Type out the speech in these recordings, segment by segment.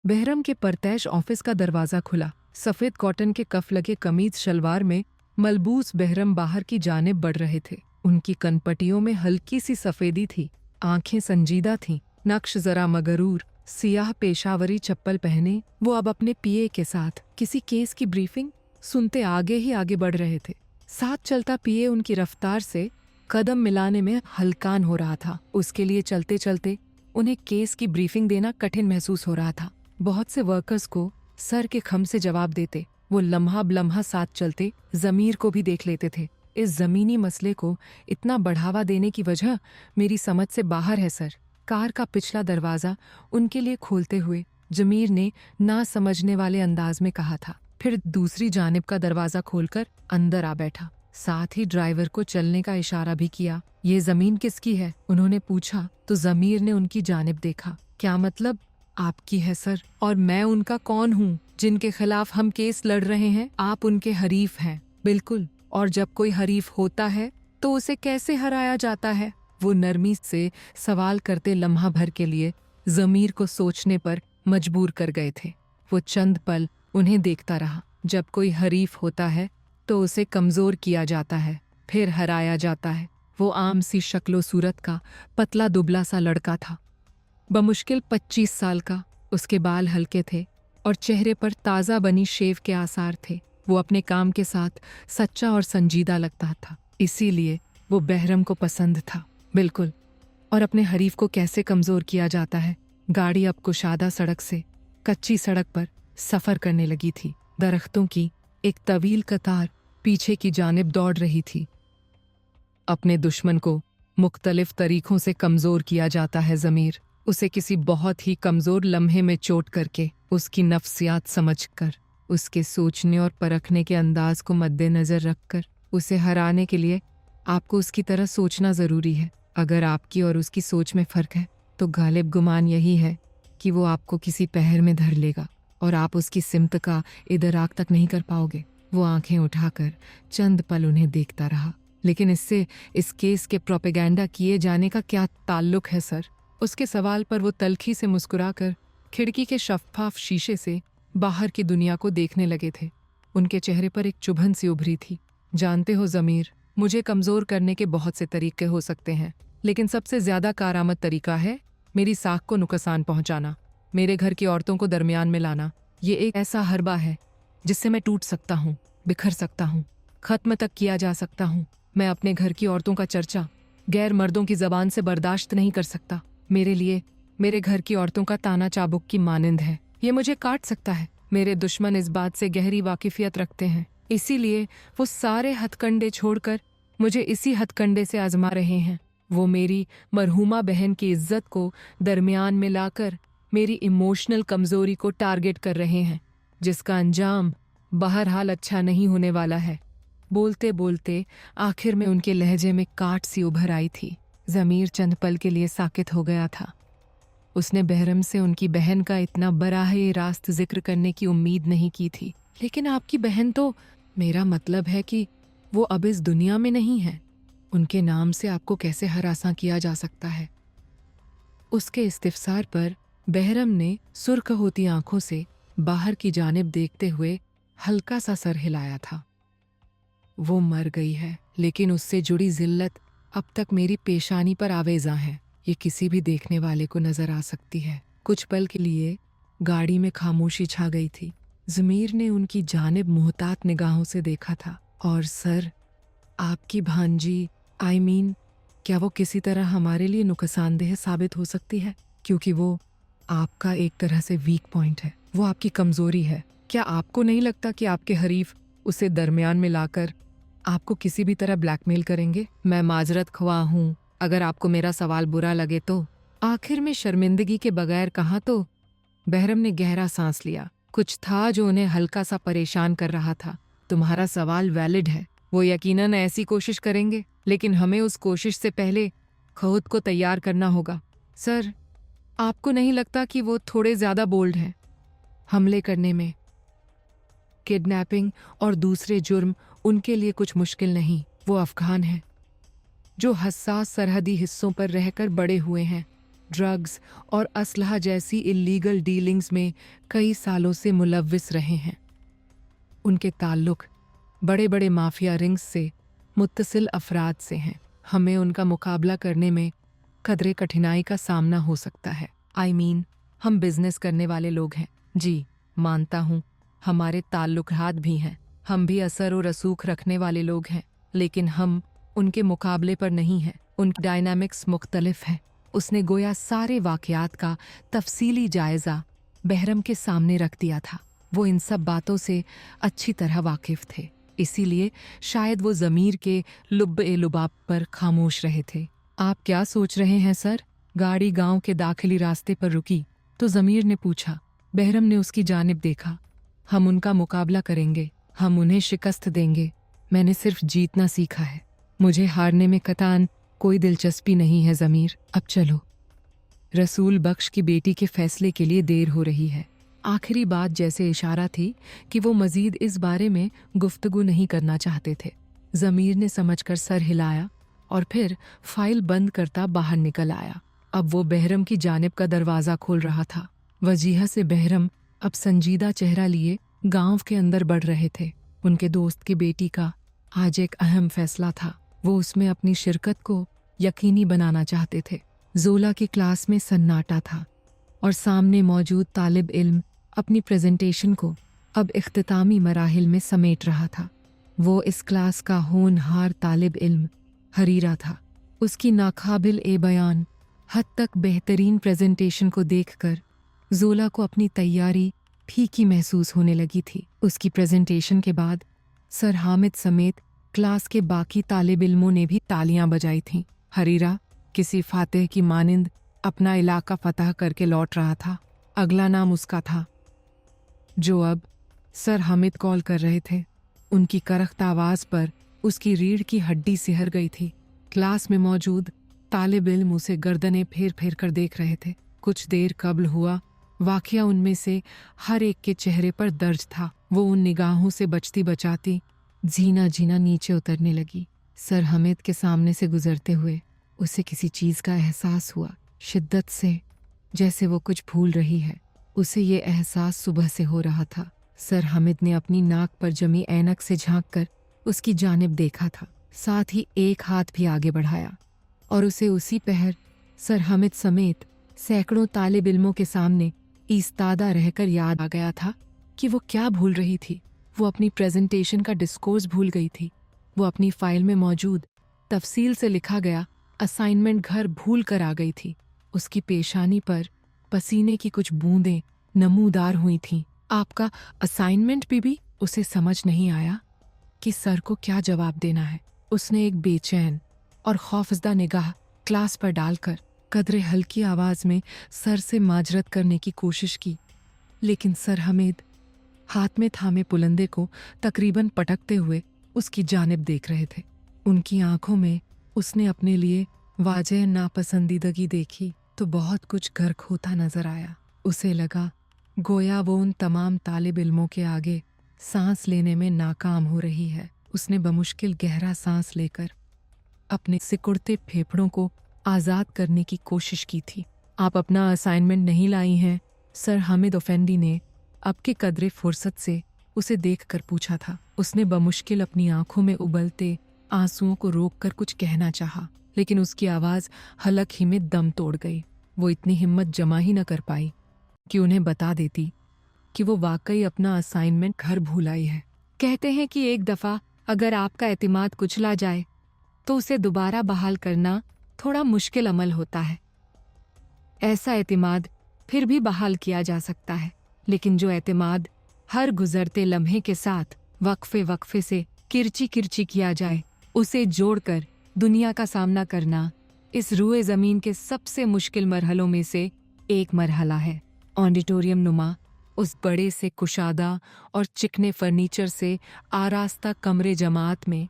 बहरम के परतैश ऑफिस का दरवाजा खुला। सफेद कॉटन के कफ लगे कमीज शलवार में मलबूस बहरम बाहर की जानिब बढ़ रहे थे। उनकी कनपटियों में हल्की सी सफेदी थी, आंखें संजीदा थीं, नक्श जरा मगरूर। सियाह पेशावरी चप्पल पहने वो अब अपने पीए के साथ किसी केस की ब्रीफिंग सुनते आगे ही आगे बढ़ रहे थे। साथ चलता पीए उनकी रफ्तार से कदम मिलाने में हलकान हो रहा था। उसके लिए चलते चलते उन्हें केस की ब्रीफिंग देना कठिन महसूस हो रहा था। बहुत से वर्कर्स को सर के खम से जवाब देते वो लम्हा बलम्हा साथ चलते जमीर को भी देख लेते थे। इस जमीनी मसले को इतना बढ़ावा देने की वजह मेरी समझ से बाहर है सर। कार का पिछला दरवाजा उनके लिए खोलते हुए जमीर ने ना समझने वाले अंदाज में कहा था। फिर दूसरी जानिब का दरवाजा खोलकर अंदर आ बैठा। साथ ही ड्राइवर को चलने का इशारा भी किया। ये जमीन किसकी है? उन्होंने पूछा तो जमीर ने उनकी जानिब देखा। क्या मतलब? आपकी है सर। और मैं उनका कौन हूँ जिनके खिलाफ हम केस लड़ रहे हैं? आप उनके हरीफ हैं। बिल्कुल। और जब कोई हरीफ होता है तो उसे कैसे हराया जाता है? वो नरमी से सवाल करते लम्हा भर के लिए जमीर को सोचने पर मजबूर कर गए थे। वो चंद पल उन्हें देखता रहा। जब कोई हरीफ होता है तो उसे कमजोर किया जाता है, फिर हराया जाता है। वो आम सी शक्लो सूरत का पतला दुबला सा लड़का था, बमुश्किल 25 साल का। उसके बाल हल्के थे और चेहरे पर ताज़ा बनी शेव के आसार थे। वो अपने काम के साथ सच्चा और संजीदा लगता था, इसीलिए वो बहरम को पसंद था। बिल्कुल। और अपने हरीफ को कैसे कमज़ोर किया जाता है? गाड़ी अब कुशादा सड़क से कच्ची सड़क पर सफ़र करने लगी थी। दरख्तों की एक तवील कतार पीछे की जानिब दौड़ रही थी। अपने दुश्मन को मुख्तलिफ तरीकों से कमज़ोर किया जाता है ज़मीर। उसे किसी बहुत ही कमज़ोर लम्हे में चोट करके, उसकी नफ्सियात समझकर, उसके सोचने और परखने के अंदाज को मद्देनज़र रखकर उसे हराने के लिए आपको उसकी तरह सोचना ज़रूरी है। अगर आपकी और उसकी सोच में फ़र्क है तो गालिब गुमान यही है कि वो आपको किसी पहर में धर लेगा और आप उसकी सिमत का इदराक तक नहीं कर पाओगे। वो आंखें उठाकर चंद पल उन्हें देखता रहा। लेकिन इससे इस केस के प्रोपेगेंडा किए जाने का क्या ताल्लुक है सर? उसके सवाल पर वो तल्खी से मुस्कुराकर खिड़की के शफ़ाफ शीशे से बाहर की दुनिया को देखने लगे थे। उनके चेहरे पर एक चुभन सी उभरी थी। जानते हो ज़मीर, मुझे कमज़ोर करने के बहुत से तरीके हो सकते हैं, लेकिन सबसे ज़्यादा कारआमद तरीका है मेरी साख को नुकसान पहुंचाना, मेरे घर की औरतों को दरमियान में लाना। ये एक ऐसा हरबा है जिससे मैं टूट सकता हूँ, बिखर सकता हूँ, ख़त्म तक किया जा सकता हूँ। मैं अपने घर की औरतों का चर्चा गैर मर्दों की ज़बान से बर्दाश्त नहीं कर सकता। मेरे लिए मेरे घर की औरतों का ताना चाबुक की मानिंद है। ये मुझे काट सकता है। मेरे दुश्मन इस बात से गहरी वाकिफियत रखते हैं, इसीलिए वो सारे हथकंडे छोड़कर मुझे इसी हथकंडे से आजमा रहे हैं। वो मेरी मरहूमा बहन की इज्जत को दरमियान में लाकर मेरी इमोशनल कमज़ोरी को टारगेट कर रहे हैं, जिसका अंजाम बहरहाल अच्छा नहीं होने वाला है। बोलते बोलते आखिर में उनके लहजे में काट सी उभर आई थी। ज़मीर चंद पल के लिए साकित हो गया था। उसने बहरम से उनकी बहन का इतना बराहे रास्त जिक्र करने की उम्मीद नहीं की थी। लेकिन आपकी बहन तो, मेरा मतलब है कि वो अब इस दुनिया में नहीं है। उनके नाम से आपको कैसे हरासा किया जा सकता है? उसके इस्तिफसार पर बहरम ने सुर्ख होती आंखों से बाहर की जानिब देखते हुए हल्का सा सर हिलाया था। वो मर गई है, लेकिन उससे जुड़ी जिल्लत अब तक मेरी पेशानी पर आवेजा है। ये किसी भी देखने वाले को नजर आ सकती है। कुछ पल के लिए गाड़ी में खामोशी छा गई थी। ज़मीर ने उनकी जानिब मुहतात निगाहों से देखा था। और सर, आपकी भांजी, क्या वो किसी तरह हमारे लिए नुकसानदेह साबित हो सकती है? क्योंकि वो आपका एक तरह से वीक पॉइंट है, वो आपकी कमजोरी है। क्या आपको नहीं लगता कि आपके हरीफ उसे दरमियान में लाकर आपको किसी भी तरह ब्लैकमेल करेंगे? मैं माजरत ख्वाह हूँ अगर आपको मेरा सवाल बुरा लगे तो। आखिर में शर्मिंदगी के बगैर कहा तो बहरम ने गहरा सांस लिया। कुछ था जो उन्हें हल्का सा परेशान कर रहा था। तुम्हारा सवाल वैलिड है, वो यकीनन ऐसी कोशिश करेंगे, लेकिन हमें उस कोशिश से पहले खुद को तैयार करना होगा। सर, आपको नहीं लगता कि वो थोड़े ज्यादा बोल्ड हैं हमले करने में? किडनैपिंग और दूसरे जुर्म उनके लिए कुछ मुश्किल नहीं। वो अफगान हैं जो हसास सरहदी हिस्सों पर रहकर बड़े हुए हैं। ड्रग्स और असलहा जैसी इल्लीगल डीलिंग्स में कई सालों से मुलव्विस रहे हैं। उनके ताल्लुक बड़े बड़े माफिया रिंग्स से मुत्तसिल अफराद से हैं। हमें उनका मुकाबला करने में कदरे कठिनाई का सामना हो सकता है। हम बिजनेस करने वाले लोग हैं। जी, मानता हूँ, हमारे ताल्लुकात भी हैं। हम भी असर और रसूख रखने वाले लोग हैं, लेकिन हम उनके मुकाबले पर नहीं हैं। उनकी डायनामिक्स मुख्तलिफ है। उसने गोया सारे वाक़यात का तफसीली जायज़ा बहरम के सामने रख दिया था। वो इन सब बातों से अच्छी तरह वाकिफ थे, इसीलिए शायद वो ज़मीर के लुब्ब-ए-लुबाब पर खामोश रहे थे। आप क्या सोच रहे हैं सर? गाड़ी गांव के दाखिली रास्ते पर रुकी तो ज़मीर ने पूछा। बहरम ने उसकी जानिब देखा। हम उनका मुकाबला करेंगे, हम उन्हें शिकस्त देंगे। मैंने सिर्फ जीतना सीखा है, मुझे हारने में कतान कोई दिलचस्पी नहीं है ज़मीर। अब चलो। रसूल बख्श की बेटी के फैसले के लिए देर हो रही है। आखिरी बात जैसे इशारा थी कि वो मजीद इस बारे में गुफ्तगू नहीं करना चाहते थे। ज़मीर ने समझकर सर हिलाया और फिर फाइल बंद करता बाहर निकल आया। अब वो बहरम की जानिब का दरवाज़ा खोल रहा था। वजीहा से बहरम अब संजीदा चेहरा लिए गांव के अंदर बढ़ रहे थे। उनके दोस्त की बेटी का आज एक अहम फैसला था। वो उसमें अपनी शिरकत को यकीनी बनाना चाहते थे। जोला की क्लास में सन्नाटा था और सामने मौजूद तालिब इल्म अपनी प्रेजेंटेशन को अब इख्तितामी मराहिल में समेट रहा था। वो इस क्लास का होनहार तालिब इल्म हरीरा था। उसकी नाकाबिल ए बयान हद तक बेहतरीन प्रेजेंटेशन को देखकर जोला को अपनी तैयारी फीकी महसूस होने लगी थी। उसकी प्रेजेंटेशन के बाद सर हामिद समेत क्लास के बाकी तालिब इल्मों ने भी तालियां बजाई थीं। हरीरा किसी फातेह की मानिंद अपना इलाका फतह करके लौट रहा था। अगला नाम उसका था, जो अब सर हामिद कॉल कर रहे थे। उनकी करख्त आवाज़ पर उसकी रीढ़ की हड्डी सिहर गई थी। क्लास में मौजूद तालिब इल्म उसे गर्दनें फेर फेर कर देख रहे थे। कुछ देर कब्ल हुआ वाक़या उनमें से हर एक के चेहरे पर दर्ज था। वो उन निगाहों से बचती बचाती झीना झीना नीचे उतरने लगी। सर हामिद के सामने से गुजरते हुए उसे किसी चीज़ का एहसास हुआ, शिद्दत से, जैसे वो कुछ भूल रही है। उसे ये एहसास सुबह से हो रहा था। सर हामिद ने अपनी नाक पर जमी ऐनक से झांककर उसकी जानिब देखा था, साथ ही एक हाथ भी आगे बढ़ाया और उसे उसी पहर सर हामिद समेत सैकड़ों तालिब इल्मों के सामने ईस्तादा रहकर याद आ गया था कि वो क्या भूल रही थी। वो अपनी प्रेजेंटेशन का डिस्कोर्स भूल गई थी। वो अपनी फाइल में मौजूद तफसील से लिखा गया असाइनमेंट घर भूल कर आ गई थी। उसकी पेशानी पर पसीने की कुछ बूंदें नमूदार हुई थीं। आपका असाइनमेंट भी उसे समझ नहीं आया कि सर को क्या जवाब देना है। उसने एक बेचैन और खौफजदा निगाह क्लास पर डालकर कदरे हल्की आवाज में सर से माजरत करने की कोशिश की, लेकिन सर हामिद हाथ में थामे पुलंदे को तकरीबन पटकते हुए उसकी जानिब देख रहे थे। उनकी आंखों में उसने अपने लिए वाजह नापसंदीदगी देखी तो बहुत कुछ गर्क होता नजर आया। उसे लगा गोया वो उन तमाम तालिब इल्मों के आगे सांस लेने में नाकाम हो रही है। उसने बमुश्किल गहरा सांस लेकर अपने सिकुड़ते फेफड़ों को आज़ाद करने की कोशिश की थी। आप अपना असाइनमेंट नहीं लाई हैं? सर हामिद अफेंडी ने अब के कदरे फुर्सत से उसे देखकर पूछा था। उसने बमुश्किल अपनी आंखों में उबलते आंसुओं को रोककर कुछ कहना चाहा, लेकिन उसकी आवाज़ हलक ही में दम तोड़ गई। वो इतनी हिम्मत जमा ही न कर पाई कि उन्हें बता देती कि वो वाकई अपना असाइनमेंट घर भूल आई है। कहते हैं कि एक दफ़ा अगर आपका एतिमाद कुचला जाए तो उसे दोबारा बहाल करना थोड़ा मुश्किल अमल होता है। ऐसा एतिमाद फिर भी बहाल किया जा सकता है, लेकिन जो एतिमाद हर गुजरते लम्हे के साथ वक्फे वक्फे से किरची किरची किया जाए, उसे जोड़कर दुनिया का सामना करना इस रूए ज़मीन के सबसे मुश्किल मरहलों में से एक मरहला है। ऑडिटोरियम नुमा उस बड़े से कुशादा और चिकने फर्नीचर से आरास्ता कमरे जमात में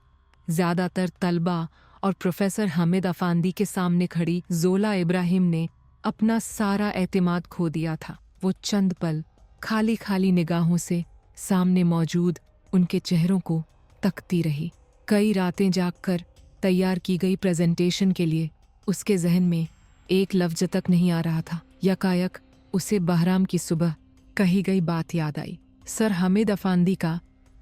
ज़्यादातर तलबा और प्रोफेसर हामिद अफांदी के सामने खड़ी जोला इब्राहिम ने अपना सारा एतिमाद खो दिया था। वो चंद पल खाली खाली निगाहों से सामने मौजूद उनके चेहरों को तकती रही। कई रातें जागकर तैयार की गई प्रेजेंटेशन के लिए उसके जहन में एक लफ्ज तक नहीं आ रहा था। यकायक उसे बहराम की सुबह कही गई बात याद आई। सर हामिद अफांदी का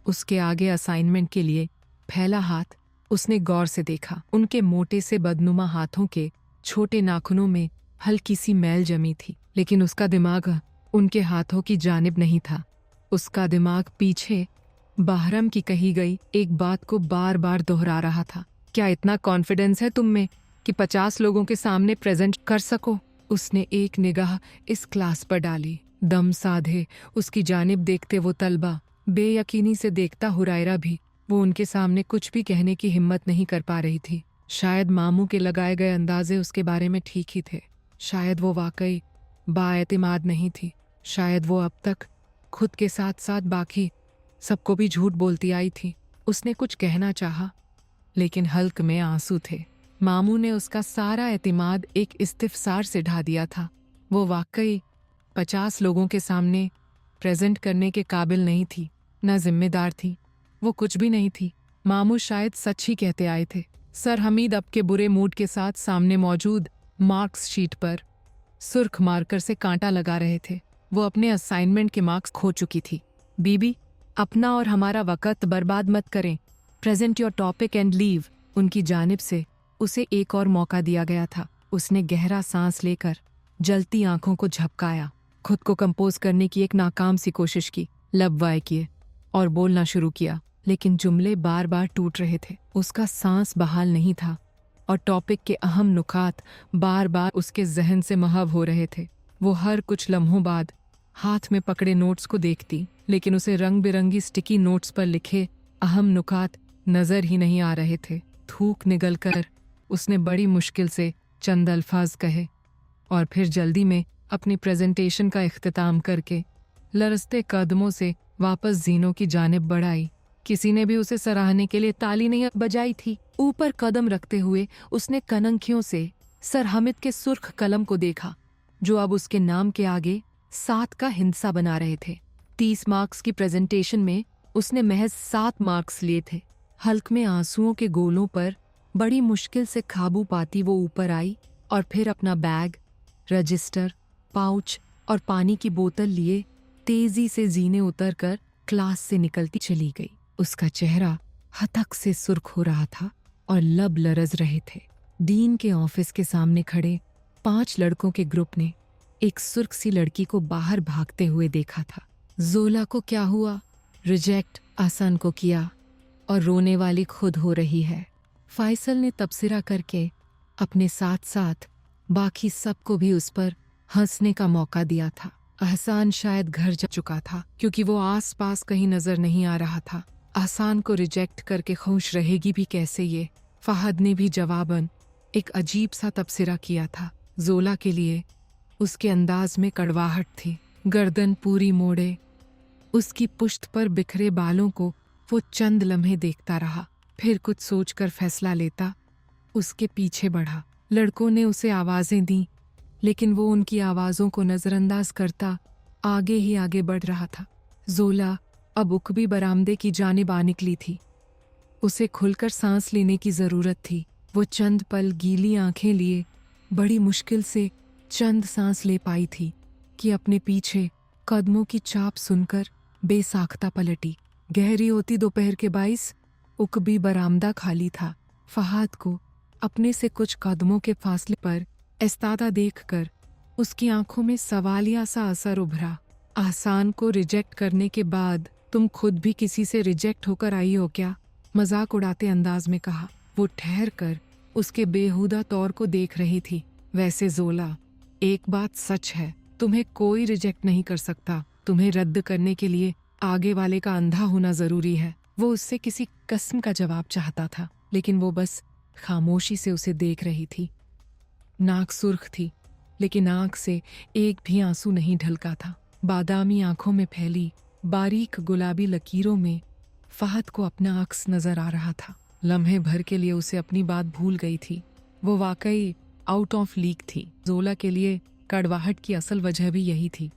उसके आगे असाइनमेंट के लिए फैला हाथ उसने गौर से देखा। उनके मोटे से बदनुमा हाथों के छोटे नाखूनों में हल्की सी मैल जमी थी, लेकिन उसका दिमाग उनके हाथों की जानिब नहीं था। उसका दिमाग पीछे बहरम की कही गई एक बात को बार बार दोहरा रहा था। क्या इतना कॉन्फिडेंस है तुम में कि 50 लोगों के सामने प्रेजेंट कर सको? उसने एक निगाह इस क्लास पर डाली। दम साधे उसकी जानिब देखते वो तलबा, बेयकीनी से देखता हुरायरा भी। वो उनके सामने कुछ भी कहने की हिम्मत नहीं कर पा रही थी। शायद मामू के लगाए गए अंदाजे उसके बारे में ठीक ही थे। शायद वो वाकई बाएतिमाद नहीं थी। शायद वो अब तक खुद के साथ साथ बाकी सबको भी झूठ बोलती आई थी। उसने कुछ कहना चाहा, लेकिन हल्क में आंसू थे। मामू ने उसका सारा एतिमाद एक इस्तिफसार से ढा दिया था। वो वाकई 50 लोगों के सामने प्रेजेंट करने के काबिल नहीं थी, न जिम्मेदार थी। वो कुछ भी नहीं थी। मामू शायद सच ही कहते आए थे। सर हमीद अब के बुरे मूड के साथ सामने मौजूद मार्क्स शीट पर सुर्ख मार्कर से कांटा लगा रहे थे। वो अपने असाइनमेंट के मार्क्स खो चुकी थी। बीबी, अपना और हमारा वक़्त बर्बाद मत करें। Present your topic and leave. उनकी जानिब से उसे एक और मौका दिया गया था। उसने गहरा सांस लेकर जलती आंखों को झपकाया, खुद को कंपोज करने की एक नाकाम सी कोशिश की, लब वाय किए और बोलना शुरू किया, लेकिन जुमले बार बार टूट रहे थे। उसका सांस बहाल नहीं था और टॉपिक के अहम नुकात बार बार उसके जहन से महव हो रहे थे। वो हर कुछ लम्हों बाद हाथ में पकड़े नोट्स को देखती, लेकिन उसे रंग बिरंगी स्टिकी नोट्स पर लिखे अहम नुकात नजर ही नहीं आ रहे थे। थूक निगलकर उसने बड़ी मुश्किल से चंद अल्फाज कहे और फिर जल्दी में अपनी प्रेजेंटेशन का इख्तिताम करके लरजते कदमों से वापस जीनों की जानिब बढ़ाई। किसी ने भी उसे सराहने के लिए ताली नहीं बजाई थी। ऊपर कदम रखते हुए उसने कनंखियों से सर हामिद के सुर्ख कलम को देखा, जो अब उसके नाम के आगे 7 का हिंसा बना रहे थे। 30 मार्क्स की प्रेजेंटेशन में उसने महज 7 मार्क्स लिए थे। हल्क में आंसुओं के गोलों पर बड़ी मुश्किल से काबू पाती वो ऊपर आई और फिर अपना बैग, रजिस्टर, पाउच और पानी की बोतल लिए तेजी से जीने उतरकर क्लास से निकलती चली गई। उसका चेहरा हतक से सुर्ख हो रहा था और लब लरज रहे थे। डीन के ऑफिस के सामने खड़े 5 लड़कों के ग्रुप ने एक सुर्ख सी लड़की को बाहर भागते हुए देखा था। जोला को क्या हुआ? रिजेक्ट आसान को किया और रोने वाली खुद हो रही है। फैसल ने तबसरा करके अपने साथ साथ बाकी सबको भी उस पर हंसने का मौका दिया था। अहसान शायद घर जा चुका था, क्योंकि वो आसपास कहीं नजर नहीं आ रहा था। आसान को रिजेक्ट करके खुश रहेगी भी कैसे ये? फहद ने भी जवाबन एक अजीब सा तबसरा किया था। जोला के लिए उसके अंदाज में कड़वाहट थी। गर्दन पूरी मोड़े उसकी पुश्त पर बिखरे बालों को वो चंद लम्हे देखता रहा, फिर कुछ सोचकर फैसला लेता उसके पीछे बढ़ा। लड़कों ने उसे आवाजें दी, लेकिन वो उनकी आवाजों को नजरअंदाज करता आगे ही आगे बढ़ रहा था। जोला अब उकबी बरामदे की जानिब आ निकली थी। उसे खुलकर सांस लेने की जरूरत थी। वो चंद पल गीली आंखें लिए बड़ी मुश्किल से चंद सांस ले पाई थी कि अपने पीछे कदमों की चाप सुनकर बेसाख्ता पलटी। गहरी होती दोपहर के 22 उकबी बरामदा खाली था। फहाद को अपने से कुछ कदमों के फासले पर इस्तादा देखकर उसकी आंखों में सवालिया सा असर उभरा। आसान को रिजेक्ट करने के बाद तुम खुद भी किसी से रिजेक्ट होकर आई हो क्या? मजाक उड़ाते अंदाज में कहा। वो ठहर कर उसके बेहुदा तौर को देख रही थी। वैसे जोला, एक बात सच है, तुम्हें कोई रिजेक्ट नहीं कर सकता। तुम्हें रद्द करने के लिए आगे वाले का अंधा होना जरूरी है। वो उससे किसी कसम का जवाब चाहता था, लेकिन वो बस खामोशी से उसे देख रही थी। नाक सुर्ख थी, लेकिन आंख से एक भी आंसू नहीं ढलका था। बादामी आंखों में फैली बारीक गुलाबी लकीरों में फहद को अपना अक्स नजर आ रहा था। लम्हे भर के लिए उसे अपनी बात भूल गई थी। वो वाकई आउट ऑफ लीग थी। जोला के लिए कड़वाहट की असल वजह भी यही थी।